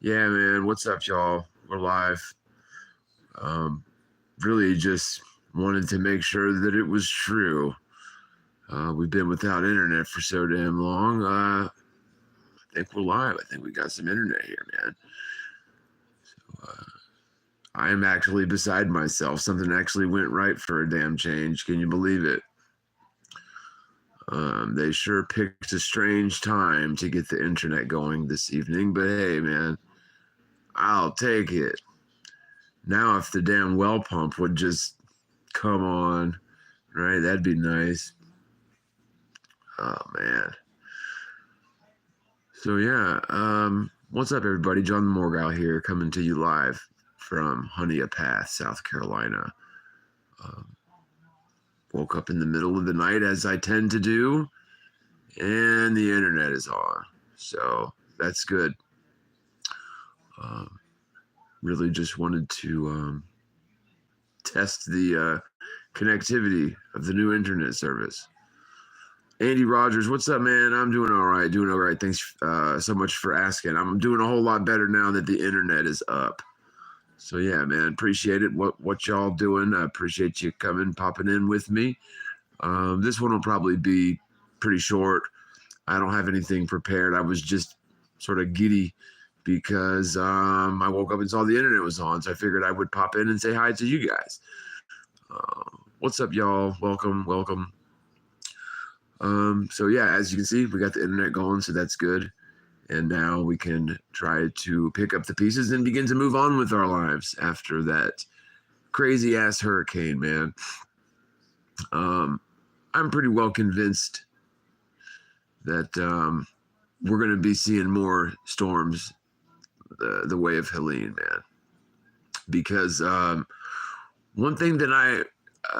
Yeah, man. What's up, y'all? We're live. Um, really just wanted to make sure that it was true. We've been without internet for so damn long. I think we're live. I think we got some internet here, man. I am actually beside myself. Something actually went right for a damn change. Can you believe it? They sure picked a strange time to get the internet going this evening, but hey, man, I'll take it. Now, if the damn well pump would just come on, right? That'd be nice. Oh man. So yeah, what's up, everybody? John TheMorgile here, coming to you live from Honeypath, South Carolina. Um, Woke up in the middle of the night, as I tend to do, and the internet is on. So that's good. Um, really just wanted to test the connectivity of the new internet service. Andy Rogers, what's up, man? I'm doing all right. Doing all right. Thanks so much for asking. I'm doing a whole lot better now that the internet is up. So yeah, man, appreciate it. What y'all doing? I appreciate you popping in with me. This one will probably be pretty short. I don't have anything prepared. I was just sort of giddy because I woke up and saw the internet was on, so I figured I would pop in and say hi to you guys. What's up, y'all? Welcome. So yeah, as you can see, we got the internet going, so that's good. And now we can try to pick up the pieces and begin to move on with our lives after that crazy ass hurricane, man. I'm pretty well convinced that we're going to be seeing more storms the way of Helene, man. Because one thing that I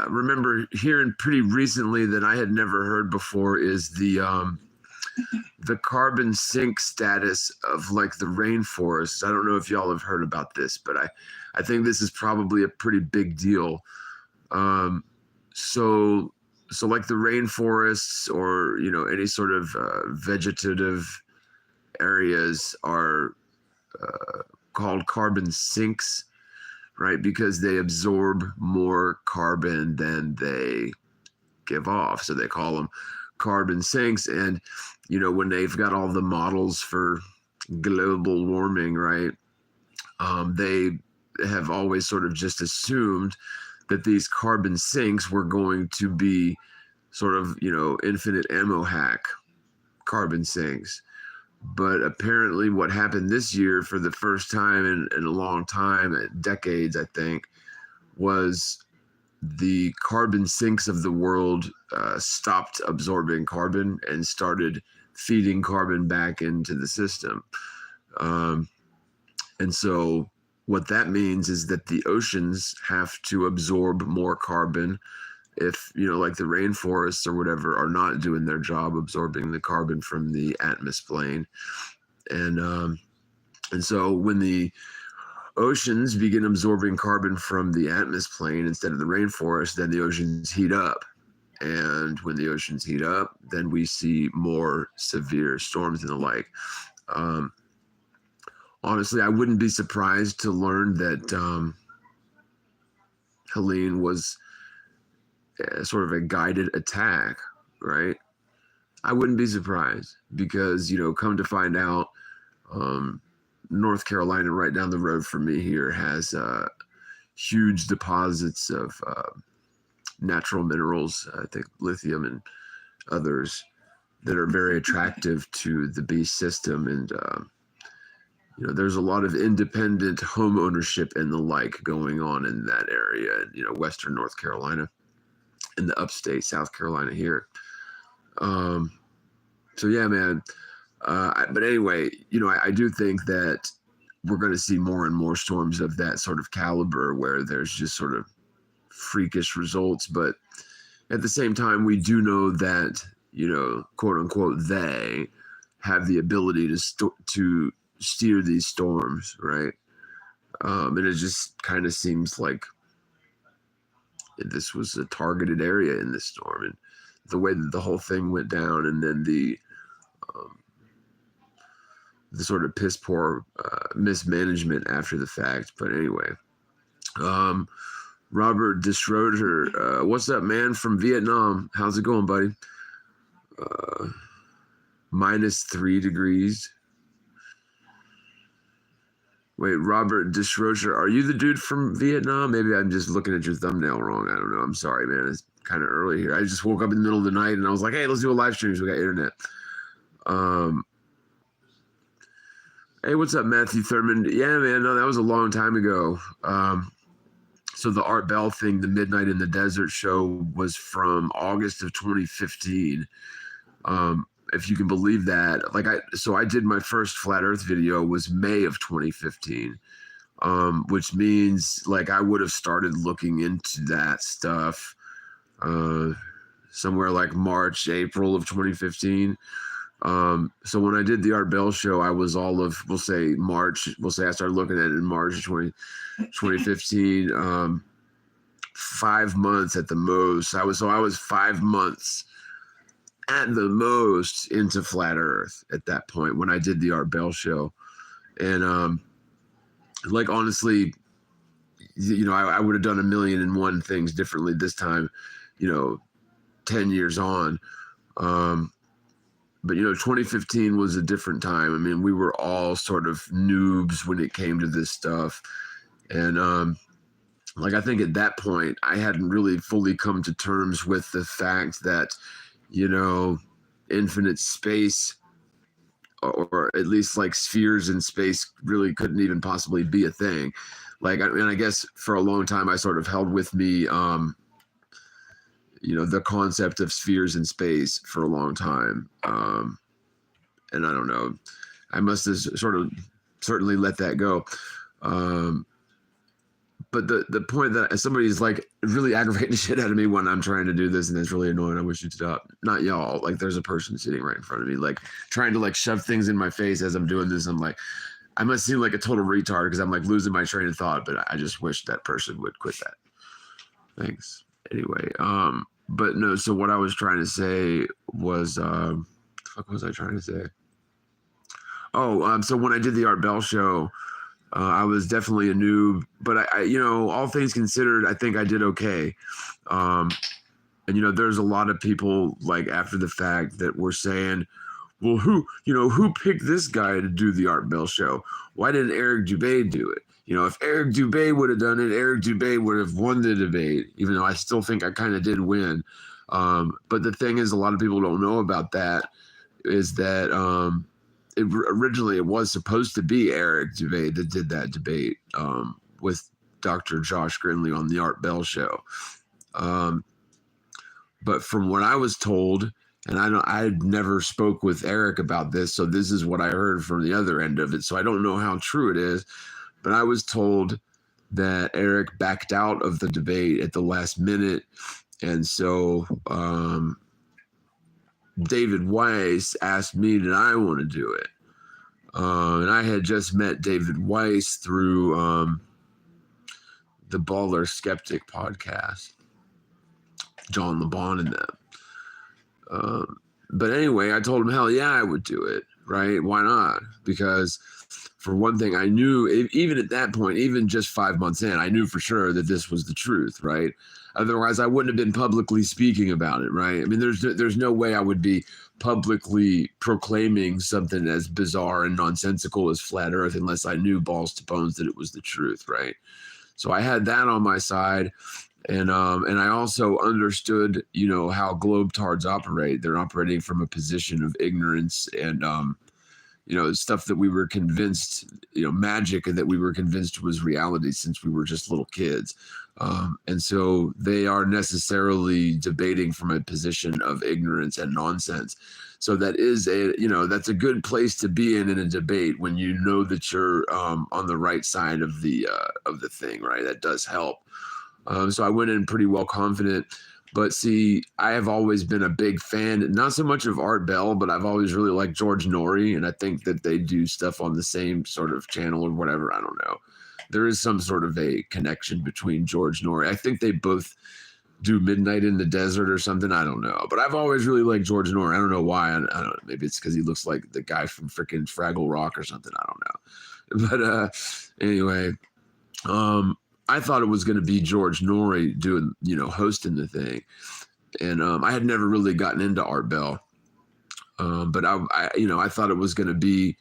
remember hearing pretty recently that I had never heard before is the carbon sink status of like the rainforest. I don't know if y'all have heard about this, but I think this is probably a pretty big deal. So like the rainforests or any sort of vegetative areas are called carbon sinks, right? Because they absorb more carbon than they give off. So they call them carbon sinks. And when they've got all the models for global warming, right, they have always sort of just assumed that these carbon sinks were going to be sort of infinite ammo hack carbon sinks. But apparently what happened this year for the first time in a long time, decades I think, was the carbon sinks of the world stopped absorbing carbon and started feeding carbon back into the system. And so what that means is that the oceans have to absorb more carbon if, like the rainforests or whatever are not doing their job absorbing the carbon from the atmosphere. And so when the oceans begin absorbing carbon from the atmosphere instead of the rainforest, then the oceans heat up. And when the oceans heat up, then we see more severe storms and the like. Honestly, I wouldn't be surprised to learn that Helene was sort of a guided attack, right? I wouldn't be surprised because, come to find out, North Carolina, right down the road from me here, has huge deposits of natural minerals, I think lithium and others, that are very attractive to the beast system. And, there's a lot of independent home ownership and the like going on in that area, Western North Carolina and the upstate South Carolina here. So yeah, man. But anyway, I do think that we're going to see more and more storms of that sort of caliber where there's just sort of freakish results. But at the same time, we do know that, quote unquote, they have the ability to steer these storms, right? And it just kind of seems like this was a targeted area in this storm, and the way that the whole thing went down, and then the the sort of piss poor mismanagement after the fact. But anyway, Robert Disroder, what's up, man, from Vietnam? How's it going, buddy? -3 degrees. Wait, Robert Disrocher, are you the dude from Vietnam? Maybe I'm just looking at your thumbnail wrong. I don't know. I'm sorry, man. It's kind of early here. I just woke up in the middle of the night and I was like, hey, let's do a live stream. So we got internet. Hey, what's up, Matthew Thurman? Yeah, man. No, that was a long time ago. So the Art Bell thing, the Midnight in the Desert show, was from August of 2015. If you can believe that. So I did my first Flat Earth video was May of 2015, which means like I would have started looking into that stuff somewhere like March, April of 2015. So when I did the Art Bell show, I was all of, we'll say March. We'll say I started looking at it in March of 2015. 5 months at the most. I was 5 months at the most into Flat Earth at that point when I did the Art Bell show. And like honestly, you know, I would have done 1,000,001 things differently this time, you know, 10 years on. But you know, 2015 was a different time. I mean, we were all sort of noobs when it came to this stuff. And like I think at that point I hadn't really fully come to terms with the fact that, you know, infinite space, or at least like spheres in space, really couldn't even possibly be a thing. Like, I mean, I guess for a long time I sort of held with me, you know, the concept of spheres in space for a long time. And I don't know, I must have sort of certainly let that go. But the point that somebody's like really aggravating the shit out of me when I'm trying to do this, and it's really annoying. I wish you'd stop. Not y'all. Like there's a person sitting right in front of me, like trying to like shove things in my face as I'm doing this. I'm like, I must seem like a total retard because I'm like losing my train of thought. But I just wish that person would quit that. Thanks. Anyway, but no. So what I was trying to say was, what the fuck was I trying to say? Oh, so when I did the Art Bell show. I was definitely a noob, but I, you know, all things considered, I think I did okay. And, you know, there's a lot of people like after the fact that were saying, well, who picked this guy to do the Art Bell show? Why didn't Eric Dubay do it? You know, if Eric Dubay would have done it, Eric Dubay would have won the debate, even though I still think I kind of did win. But the thing is, a lot of people don't know about that is that, originally it was supposed to be Eric Dubay that did that debate with Dr. Josh Grinley on the Art Bell show. But from what I was told, and I never spoke with Eric about this, so this is what I heard from the other end of it. So I don't know how true it is, but I was told that Eric backed out of the debate at the last minute. And so David Weiss asked me, did I want to do it? And I had just met David Weiss through the Baller Skeptic podcast, John LeBon and them. But anyway, I told him, hell yeah, I would do it, right? Why not? Because for one thing, I knew, even at that point, even just 5 months in, I knew for sure that this was the truth, right? Otherwise, I wouldn't have been publicly speaking about it, right? I mean, there's no way I would be publicly proclaiming something as bizarre and nonsensical as Flat Earth unless I knew balls to bones that it was the truth, right? So I had that on my side. And I also understood, you know, how globetards operate. They're operating from a position of ignorance and, you know, stuff that we were convinced, you know, magic that we were convinced was reality since we were just little kids. And so they are necessarily debating from a position of ignorance and nonsense. So that is that's a good place to be in a debate when you know that you're on the right side of the thing, right? That does help. So I went in pretty well confident. But see, I have always been a big fan, not so much of Art Bell, but I've always really liked George Norrie, and I think that they do stuff on the same sort of channel or whatever. I don't know. There is some sort of a connection between George Norrie. I think they both do Midnight in the Desert or something. I don't know. But I've always really liked George Norrie. I don't know why. I don't know. Maybe it's because he looks like the guy from freaking Fraggle Rock or something. I don't know. But anyway, I thought it was going to be George Norrie doing, hosting the thing. And I had never really gotten into Art Bell. But I thought it was going to be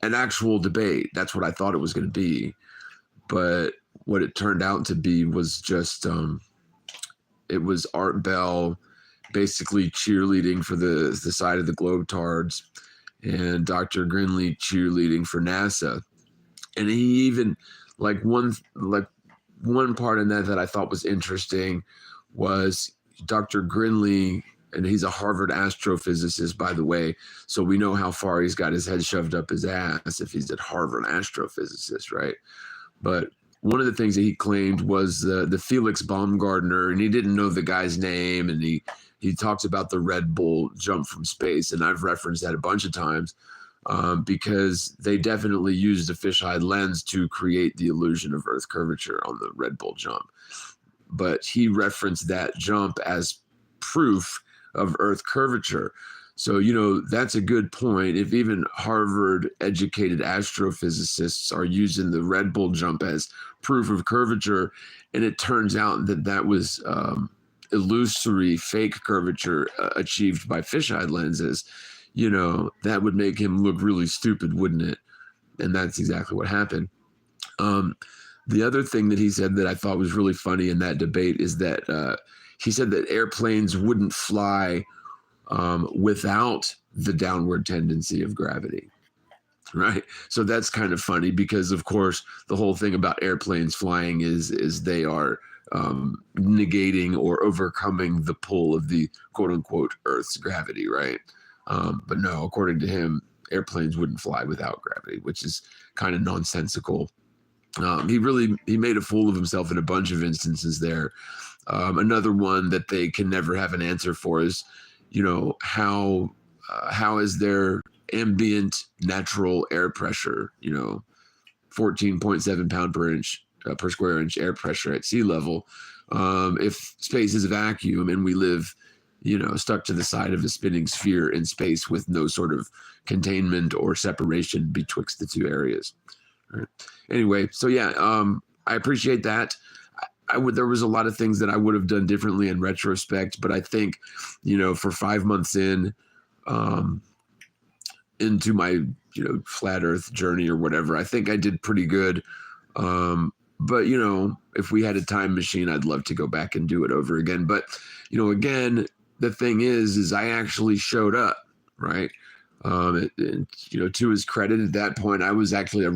an actual debate. That's what I thought it was going to be. But what it turned out to be was just it was Art Bell basically cheerleading for the side of the Globetards, and Dr. Grinley cheerleading for NASA. And he even one part in that I thought was interesting was Dr. Grinley, and he's a Harvard astrophysicist, by the way, so we know how far he's got his head shoved up his ass if he's a Harvard astrophysicist, right? But one of the things that he claimed was the Felix Baumgartner, and he didn't know the guy's name, and he talks about the Red Bull jump from space, and I've referenced that a bunch of times because they definitely used a fisheye lens to create the illusion of Earth curvature on the Red Bull jump. But he referenced that jump as proof of Earth curvature. So, that's a good point. If even Harvard-educated astrophysicists are using the Red Bull jump as proof of curvature, and it turns out that was illusory, fake curvature achieved by fisheye lenses, that would make him look really stupid, wouldn't it? And that's exactly what happened. The other thing that he said that I thought was really funny in that debate is that he said that airplanes wouldn't fly without the downward tendency of gravity, right? So that's kind of funny because, of course, the whole thing about airplanes flying is they are negating or overcoming the pull of the quote-unquote Earth's gravity, right? But no, according to him, airplanes wouldn't fly without gravity, which is kind of nonsensical. He made a fool of himself in a bunch of instances there. Another one that they can never have an answer for is, how is their ambient natural air pressure, 14.7 pound per square inch air pressure at sea level, if space is a vacuum and we live, stuck to the side of a spinning sphere in space with no sort of containment or separation betwixt the two areas. Right. Anyway, so yeah, I appreciate that. There was a lot of things that I would have done differently in retrospect, but I think, for 5 months into my, flat Earth journey or whatever, I think I did pretty good. But, if we had a time machine, I'd love to go back and do it over again. But, again, the thing is I actually showed up, right? To his credit, at that point, I was actually a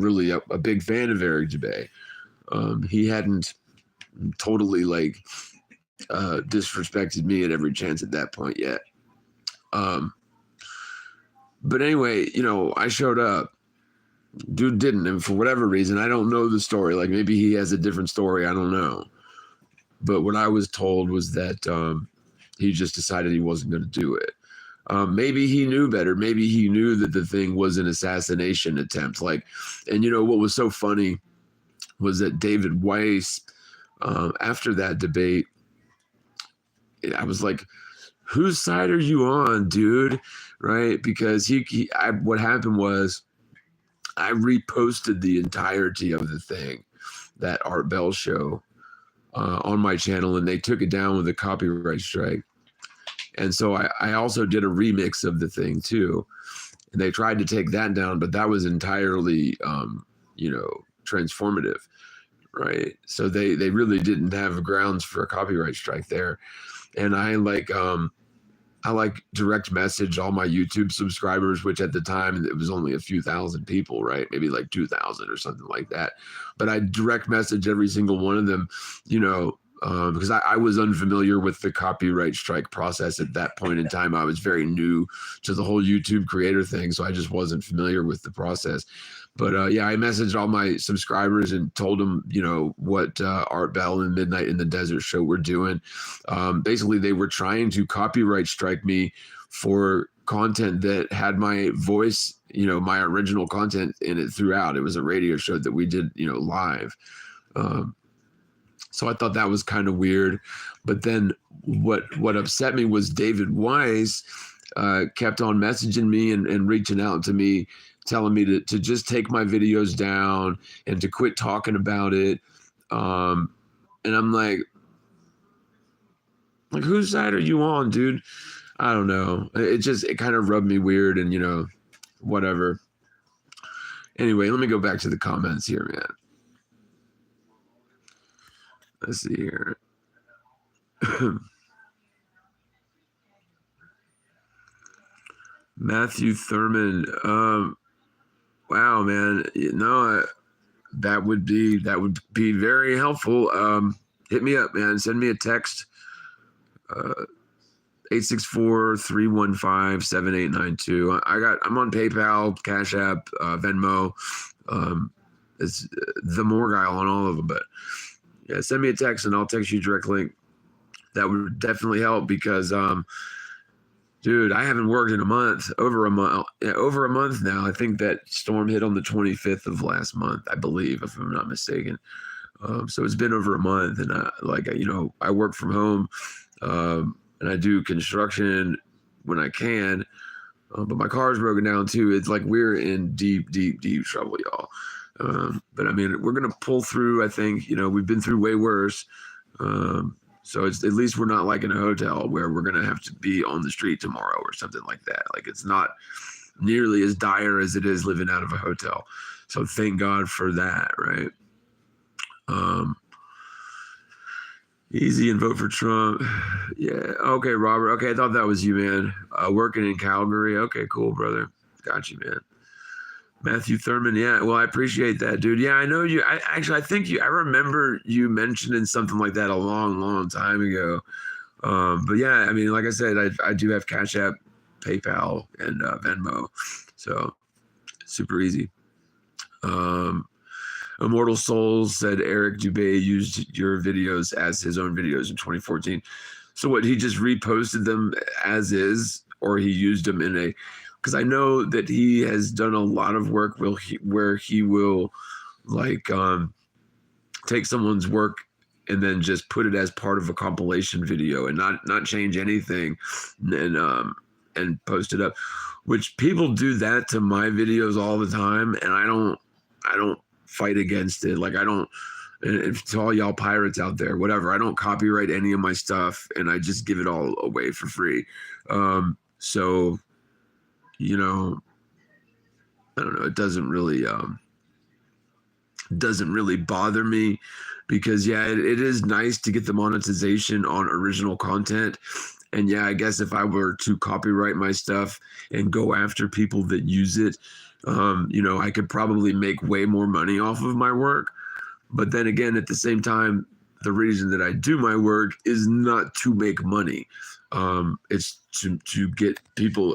big fan of Eric Dubay. He hadn't totally disrespected me at every chance at that point yet. But anyway, I showed up. Dude didn't, and for whatever reason, I don't know the story. Maybe he has a different story. I don't know. But what I was told was that he just decided he wasn't going to do it. Maybe he knew better. Maybe he knew that the thing was an assassination attempt. And what was so funny was that David Weiss, after that debate, I was like, whose side are you on, dude? Right? Because what happened was I reposted the entirety of the thing, that Art Bell show, on my channel, and they took it down with a copyright strike. And so I also did a remix of the thing too. And they tried to take that down, but that was entirely, transformative, right? So they really didn't have grounds for a copyright strike there. And I direct message all my YouTube subscribers, which at the time it was only a few thousand people, right? Maybe 2,000 or something like that. But I direct message every single one of them, because I was unfamiliar with the copyright strike process at that point in time. I was very new to the whole YouTube creator thing, so I just wasn't familiar with the process. But I messaged all my subscribers and told them, what Art Bell and Midnight in the Desert show were doing. Basically, they were trying to copyright strike me for content that had my voice, my original content in it throughout. It was a radio show that we did, live. So I thought that was kind of weird. But then what upset me was David Weiss kept on messaging me and reaching out to me, telling me to just take my videos down and to quit talking about it. And I'm like, whose side are you on, dude? I don't know. It kind of rubbed me weird, and whatever. Anyway, let me go back to the comments here, man. Let's see here. Matthew Thurman. Wow, man. That would be very helpful. Hit me up, man. Send me a text. 864-315-7892. I'm on PayPal, Cash App, Venmo. It's TheMorgile on all of them. But yeah, send me a text and I'll text you direct link. That would definitely help because dude, I haven't worked in over a month now. I think that storm hit on the 25th of last month, I believe, if I'm not mistaken. So it's been over a month, and I work from home, and I do construction when I can, but my car's broken down too. It's like we're in deep trouble, y'all. But I mean, we're gonna pull through. I think we've been through way worse. So it's at least we're not like in a hotel where we're gonna have to be on the street tomorrow or something like that. Like it's not nearly as dire as it is living out of a hotel. So thank God for that, right? Easy and vote for Trump. Yeah. Okay, Robert. Okay, I thought that was you, man. Working in Calgary. Okay, cool, brother. Got you, man. Matthew Thurman. Yeah. Well, I appreciate that, dude. Yeah, I know you. I think I remember you mentioning something like that a long time ago. But yeah, I mean, like I said, I do have Cash App, PayPal, and Venmo. So super easy. Immortal Souls said Eric Dubé used your videos as his own videos in 2014. So what, he just reposted them as is, or he used them in a, because I know that he has done a lot of work where he will like take someone's work and then just put it as part of a compilation video and not change anything and post it up, which people do that to my videos all the time, and I don't fight against it. Like I don't, and to all y'all pirates out there, whatever, I don't copyright any of my stuff and I just give it all away for free. So I don't know, it doesn't really bother me because yeah, it is nice to get the monetization on original content. And yeah, I guess if I were to copyright my stuff and go after people that use it, I could probably make way more money off of my work. But then again, at the same time, the reason that I do my work is not to make money. It's to get people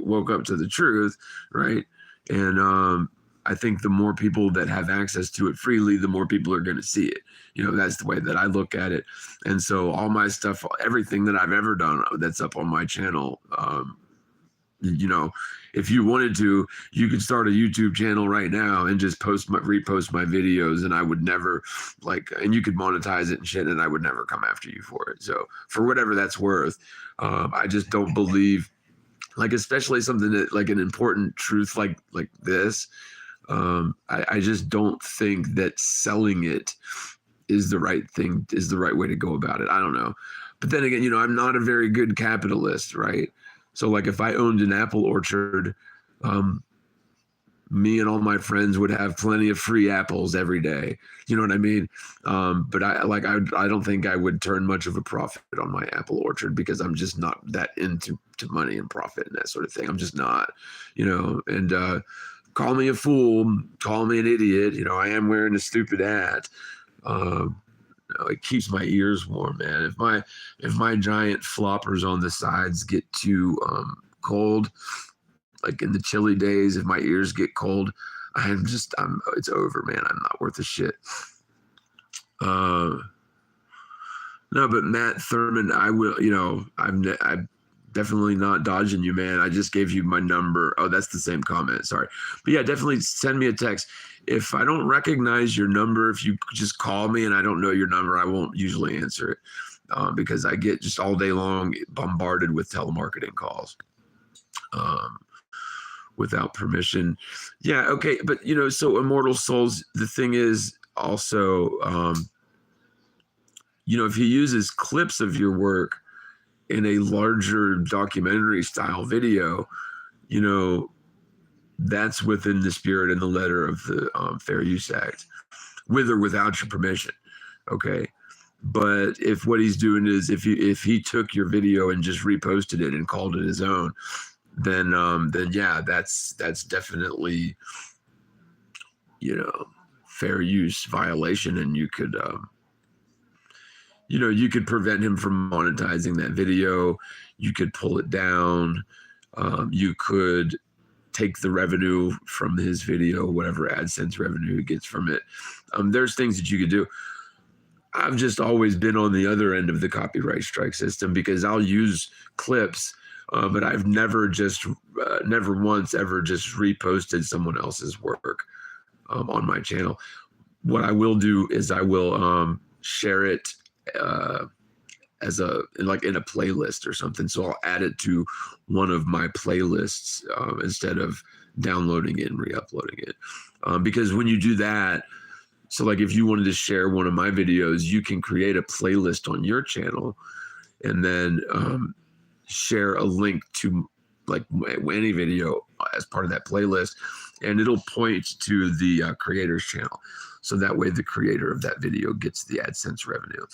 woke up to the truth, right? And I think the more people that have access to it freely, the more people are going to see it. That's the way that I look at it. And so all my stuff, everything that I've ever done that's up on my channel, if you wanted to, you could start a YouTube channel right now and just repost my videos, and I would never and you could monetize it and shit, and I would never come after you for it. So for whatever that's worth, I just don't believe, especially something that an important truth like this. I just don't think that selling it is the right way to go about it. I don't know. But then again, I'm not a very good capitalist, right? So if I owned an apple orchard, me and all my friends would have plenty of free apples every day. You know what I mean? But I don't think I would turn much of a profit on my apple orchard because I'm just not that into money and profit and that sort of thing. I'm just not, and call me a fool, call me an idiot. I am wearing a stupid hat. It keeps my ears warm, man. If my giant floppers on the sides get too cold, like in the chilly days, if my ears get cold, it's over, man. I'm not worth a shit. No, but Matt Thurman, I will, Definitely not dodging you, man. I just gave you my number. Oh, that's the same comment. Sorry. But yeah, definitely send me a text. If I don't recognize your number, if you just call me and I don't know your number, I won't usually answer it because I get just all day long bombarded with telemarketing calls without permission. Yeah, okay. But, you know, so Immortal Souls, the thing is also, you know, if he uses clips of your work in a larger documentary style video, you know, that's within the spirit and the letter of the Fair Use Act, with or without your permission. Okay. But if what he's doing is if he took your video and just reposted it and called it his own, then yeah, that's definitely, you know, fair use violation, and you could you know, you could prevent him from monetizing that video. You could pull it down. You could take the revenue from his video, whatever AdSense revenue he gets from it. There's things that you could do. I've just always been on the other end of the copyright strike system because I'll use clips, but I've never once ever just reposted someone else's work on my channel. What I will do is I will share it as like in a playlist or something. So I'll add it to one of my playlists instead of downloading it and re-uploading it. Because when you do that, so like if you wanted to share one of my videos, you can create a playlist on your channel and then share a link to like any video as part of that playlist, and it'll point to the creator's channel. So that way the creator of that video gets the AdSense revenue.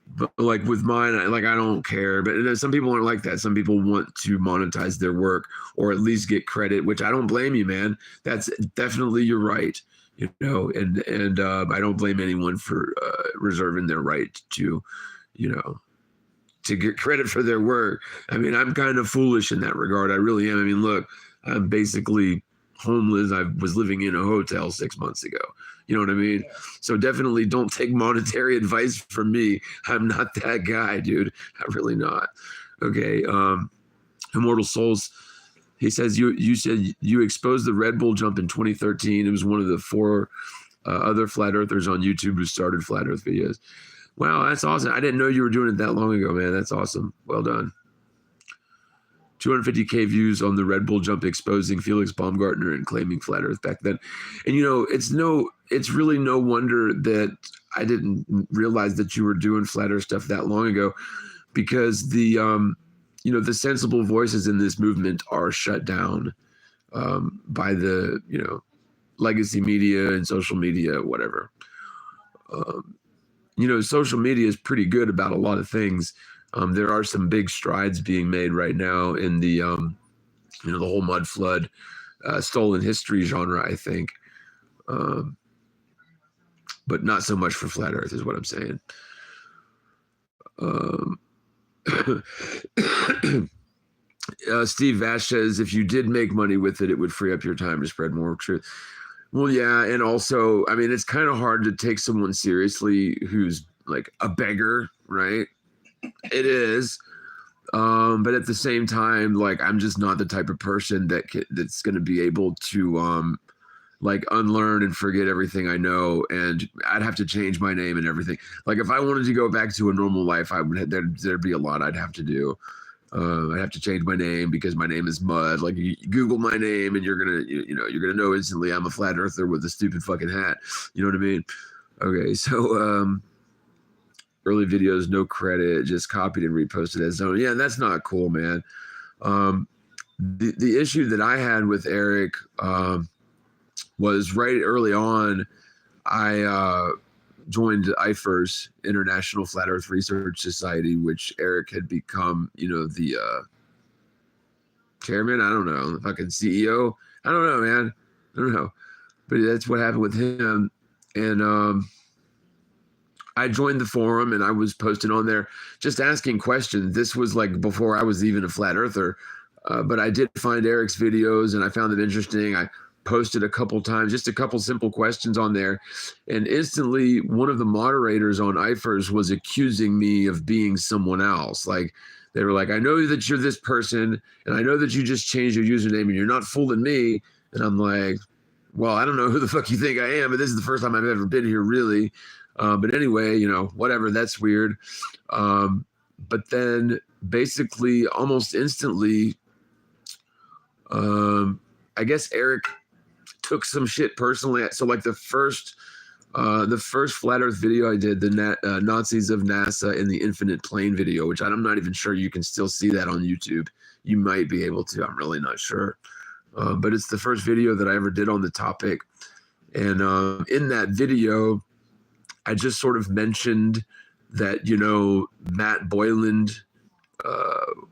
But like with mine, I don't care. But some people aren't like that. Some people want to monetize their work or at least get credit, which I don't blame you, man. That's definitely your right, you know. And I don't blame anyone for reserving their right to, you know, to get credit for their work. I mean, I'm kind of foolish in that regard. I really am. I mean, look, I'm basically homeless. I was living in a hotel 6 months ago. You know what I mean? So definitely don't take monetary advice from me. I'm not that guy, dude. I'm really not. Okay. Immortal Souls, he says, you said you exposed the Red Bull jump in 2013. It was one of the 4 other flat earthers on YouTube who started flat earth videos. Wow, that's awesome. I didn't know you were doing it that long ago, man. That's awesome. Well done. 250K views on the Red Bull jump exposing Felix Baumgartner and claiming flat earth back then. And, you know, it's really no wonder that I didn't realize that you were doing flat earth stuff that long ago, because the, you know, the sensible voices in this movement are shut down by the, you know, legacy media and social media, whatever. You know, social media is pretty good about a lot of things. There are some big strides being made right now in the, you know, the whole mud flood, stolen history genre, I think. But not so much for flat earth is what I'm saying. Steve Vash says, if you did make money with it, it would free up your time to spread more truth. Well, yeah, and also, I mean, it's kind of hard to take someone seriously who's like a beggar, right? It is. But at the same time, like, I'm just not the type of person that's going to be able to like unlearn and forget everything I know, and I'd have to change my name and everything. Like if I wanted to go back to a normal life, there'd be a lot I'd have to do. I'd have to change my name because my name is Mud. Like you Google my name and you're gonna know instantly I'm a flat earther with a stupid fucking hat. You know what I mean? Okay, so early videos, no credit, just copied and reposted as own. Yeah, that's not cool, man. The issue that I had with Eric was right early on. I joined IFRS, International Flat Earth Research Society, which Eric had become, you know, the chairman. I don't know, the fucking CEO. I don't know, man. I don't know, but that's what happened with him. And I joined the forum and I was posting on there, just asking questions. This was like before I was even a flat earther, but I did find Eric's videos and I found them interesting. I posted a couple times, just a couple simple questions on there, and instantly one of the moderators on IFRS was accusing me of being someone else. Like They were like, I know that you're this person, and I know that you just changed your username, and you're not fooling me. And I'm like, well, I don't know who the fuck you think I am, but this is the first time I've ever been here, really. But anyway, you know, whatever, that's weird. But then basically almost instantly, I guess Eric took some shit personally. So like the first flat earth video I did, the Nazis of NASA in the Infinite Plane video, which I'm not even sure you can still see that on YouTube. You might be able to, I'm really not sure. But it's the first video that I ever did on the topic. And in that video, I just sort of mentioned that, you know, Matt Boyland,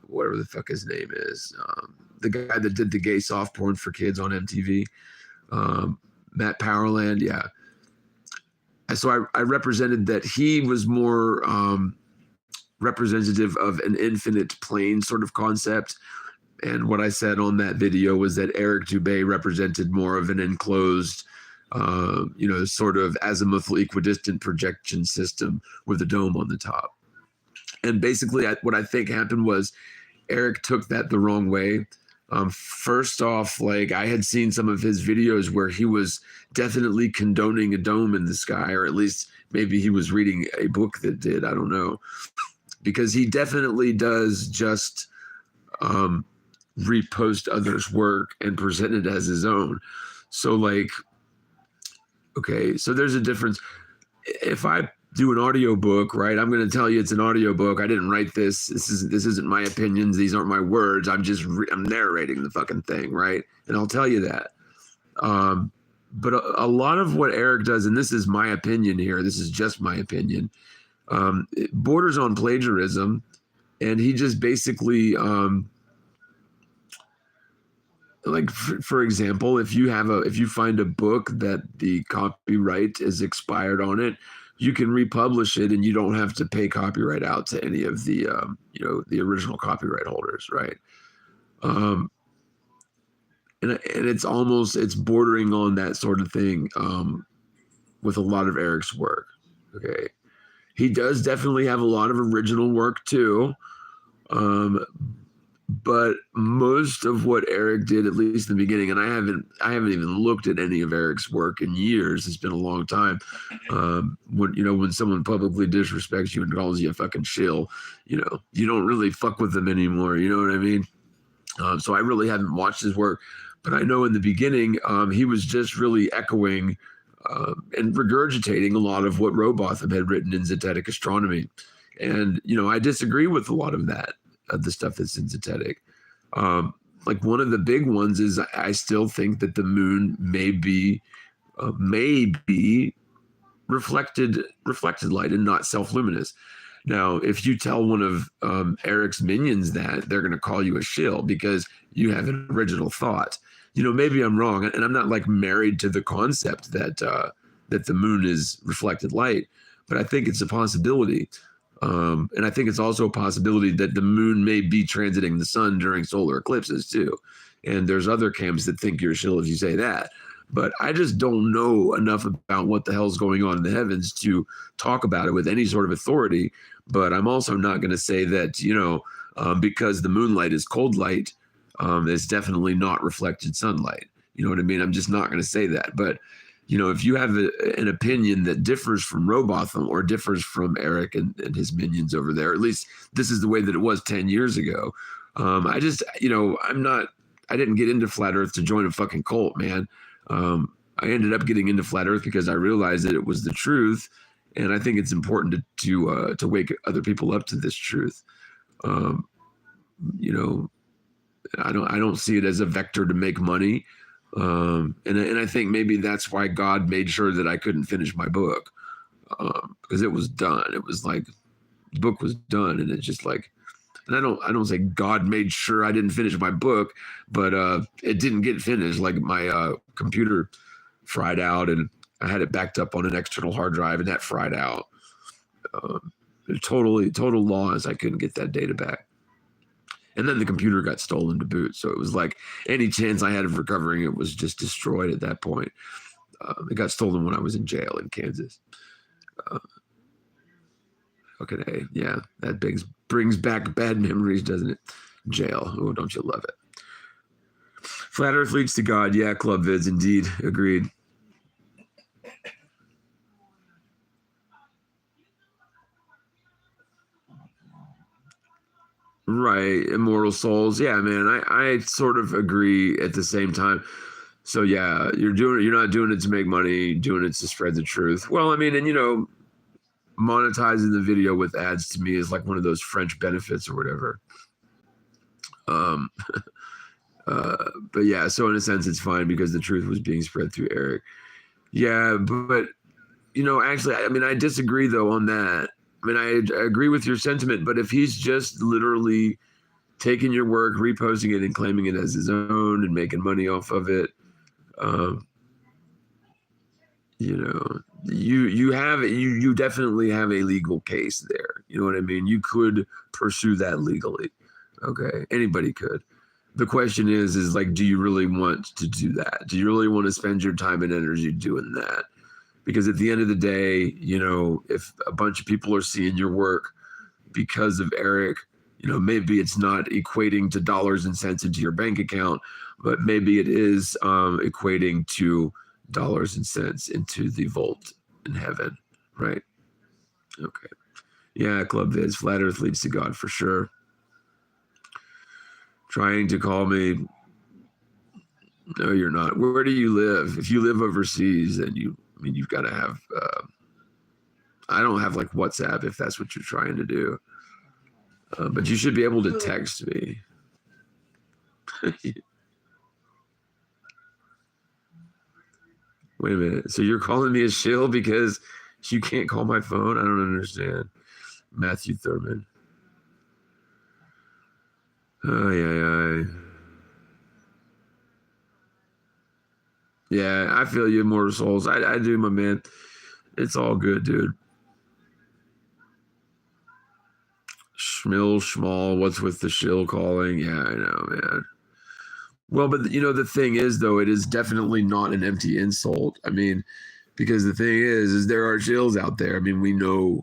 whatever the fuck his name is, the guy that did the gay soft porn for kids on MTV, Matt Powerland, yeah. So I represented that he was more representative of an infinite plane sort of concept. And what I said on that video was that Eric Dubé represented more of an enclosed, you know, sort of azimuthal equidistant projection system with a dome on the top. And basically what I think happened was Eric took that the wrong way. First off, like I had seen some of his videos where he was definitely condoning a dome in the sky, or at least maybe he was reading a book that did, I don't know. Because he definitely does just repost others' work and present it as his own. So like, okay, so there's a difference. If I do an audiobook, right, I'm going to tell you it's an audiobook. I didn't write this. This isn't my opinions. These aren't my words. I'm narrating the fucking thing, right? And I'll tell you that. But a lot of what Eric does, and this is my opinion here, this is just my opinion, it borders on plagiarism. And he just basically, like for example, if you find a book that the copyright is expired on it, you can republish it and you don't have to pay copyright out to any of the you know, the original copyright holders, right? And it's bordering on that sort of thing with a lot of Eric's work. Okay, he does definitely have a lot of original work too. But most of what Eric did, at least in the beginning, and I haven't even looked at any of Eric's work in years. It's been a long time. When someone publicly disrespects you and calls you a fucking shill, you know, you don't really fuck with them anymore. You know what I mean? So I really haven't watched his work, but I know in the beginning he was just really echoing and regurgitating a lot of what Robotham had written in Zetetic Astronomy, and you know, I disagree with a lot of that. The stuff that's in Zetetic. Like one of the big ones is I still think that the moon may be reflected light and not self-luminous. Now, if you tell one of Eric's minions that, they're going to call you a shill because you have an original thought. You know, maybe I'm wrong, and I'm not like married to the concept that that the moon is reflected light, but I think it's a possibility. And I think it's also a possibility that the moon may be transiting the sun during solar eclipses too. And there's other camps that think you're a shill if you say that. But I just don't know enough about what the hell's going on in the heavens to talk about it with any sort of authority. But I'm also not going to say that, you know, because the moonlight is cold light, it's definitely not reflected sunlight. You know what I mean? I'm just not going to say that. But you know, if you have an opinion that differs from Robotham or differs from Eric and his minions over there, at least this is the way that it was 10 years ago. I just, you know, I didn't get into Flat Earth to join a fucking cult, man. I ended up getting into Flat Earth because I realized that it was the truth. And I think it's important to wake other people up to this truth. You know, I don't see it as a vector to make money. And I think maybe that's why God made sure that I couldn't finish my book, because it was done. It was like the book was done, and it's just like, and I don't say God made sure I didn't finish my book, but it didn't get finished. Like my computer fried out, and I had it backed up on an external hard drive, and that fried out. Total loss. I couldn't get that data back. And then the computer got stolen to boot. So it was like any chance I had of recovering it was just destroyed at that point. It got stolen when I was in jail in Kansas. Okay, yeah, that brings back bad memories, doesn't it? Jail. Oh, don't you love it? Flat Earth leads to God. Yeah, club vids, indeed. Agreed. Right, immortal souls. Yeah, man, I sort of agree at the same time. So yeah, you're not doing it to make money, doing it to spread the truth. Well, I mean, and monetizing the video with ads to me is like one of those French benefits or whatever. Um, but yeah, so in a sense, it's fine because the truth was being spread through Eric. Yeah, but actually, I mean, I disagree though on that. I mean, I agree with your sentiment, but if he's just literally taking your work, reposting it, and claiming it as his own and making money off of it, you definitely have a legal case there. You know what I mean? You could pursue that legally. Okay, anybody could. The question is like, do you really want to do that? Do you really want to spend your time and energy doing that? Because at the end of the day, if a bunch of people are seeing your work because of Eric, maybe it's not equating to dollars and cents into your bank account, but maybe it is equating to dollars and cents into the vault in heaven, right? Okay. Yeah, Club Vids, Flat Earth leads to God for sure. Trying to call me. No, you're not. Where do you live? If you live overseas, then you've got to have. I don't have like WhatsApp if that's what you're trying to do, but you should be able to text me. Wait a minute. So you're calling me a shill because you can't call my phone? I don't understand. Matthew Thurman. Yeah, I feel you, Immortal Souls. I do, my man. It's all good, dude. Schmill, schmall, what's with the shill calling? Yeah, I know, man. Well, but the thing is, though, it is definitely not an empty insult. I mean, because the thing is there are shills out there. I mean, we know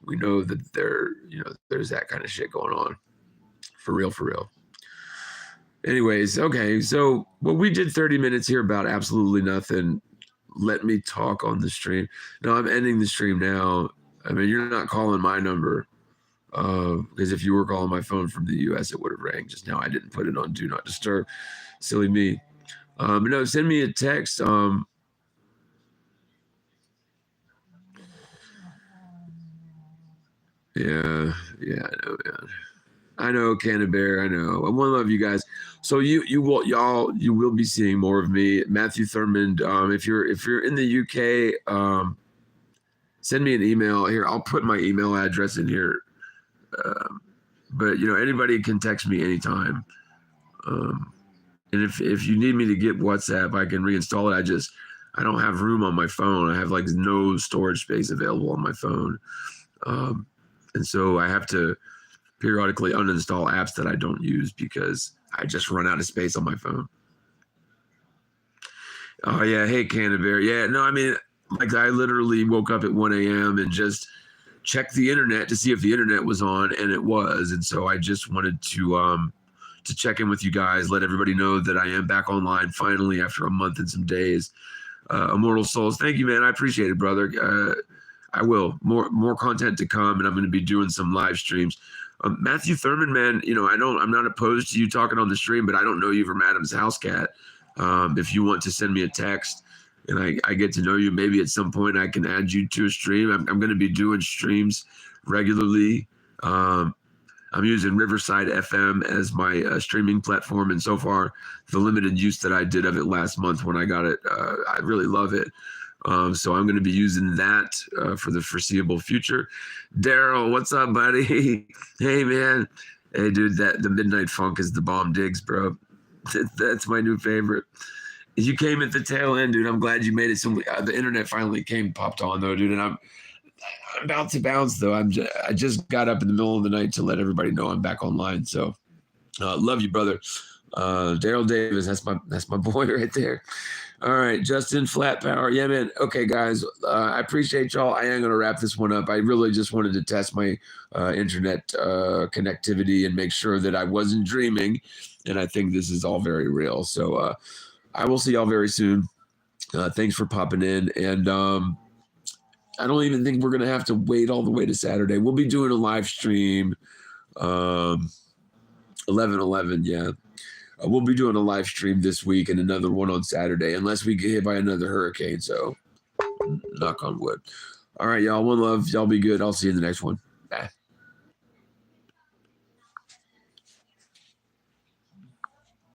that there's that kind of shit going on. For real. Anyways, okay, so we did 30 minutes here about absolutely nothing. Let me talk on the stream. No, I'm ending the stream now. I mean, you're not calling my number. Because if you were calling my phone from the US, it would have rang just now. I didn't put it on Do Not Disturb. Silly me. But no, send me a text. Yeah, I know, man. I know, Cannon Bear. I know. I want to love you guys. So you will be seeing more of me, Matthew Thurmond. If you're in the UK, send me an email here. I'll put my email address in here. But anybody can text me anytime. And if you need me to get WhatsApp, I can reinstall it. I don't have room on my phone. I have like no storage space available on my phone. And so I have to periodically uninstall apps that I don't use because I just run out of space on my phone. Oh yeah, hey Cannon Bear. Yeah, no, I mean, like I literally woke up at 1 a.m. and just checked the internet to see if the internet was on, and it was. And so I just wanted to check in with you guys, let everybody know that I am back online finally after a month and some days. Immortal Souls, thank you, man. I appreciate it, brother. I will. More content to come, and I'm going to be doing some live streams. Matthew Thurman, man, I'm not opposed to you talking on the stream, but I don't know you from Adam's house cat. If you want to send me a text and I get to know you, maybe at some point I can add you to a stream. I'm going to be doing streams regularly. I'm using Riverside FM as my streaming platform, and so far, the limited use that I did of it last month when I got it, I really love it. So I'm going to be using that for the foreseeable future. Daryl, what's up, buddy? Hey, man. Hey, dude, the Midnight Funk is the bomb digs, bro. That's my new favorite. You came at the tail end, dude. I'm glad you made it. The internet finally popped on, though, dude, and I'm about to bounce, though. I just got up in the middle of the night to let everybody know I'm back online. So love you, brother. Daryl Davis, that's my boy right there. All right, Justin, flat power. Yeah, man. Okay, guys, I appreciate y'all. I am going to wrap this one up. I really just wanted to test my internet connectivity and make sure that I wasn't dreaming. And I think this is all very real. So I will see y'all very soon. Thanks for popping in. And I don't even think we're going to have to wait all the way to Saturday. We'll be doing a live stream 11/11, yeah. We'll be doing a live stream this week and another one on Saturday, unless we get hit by another hurricane. So, knock on wood. All right, y'all. One love. Y'all be good. I'll see you in the next one. Bye.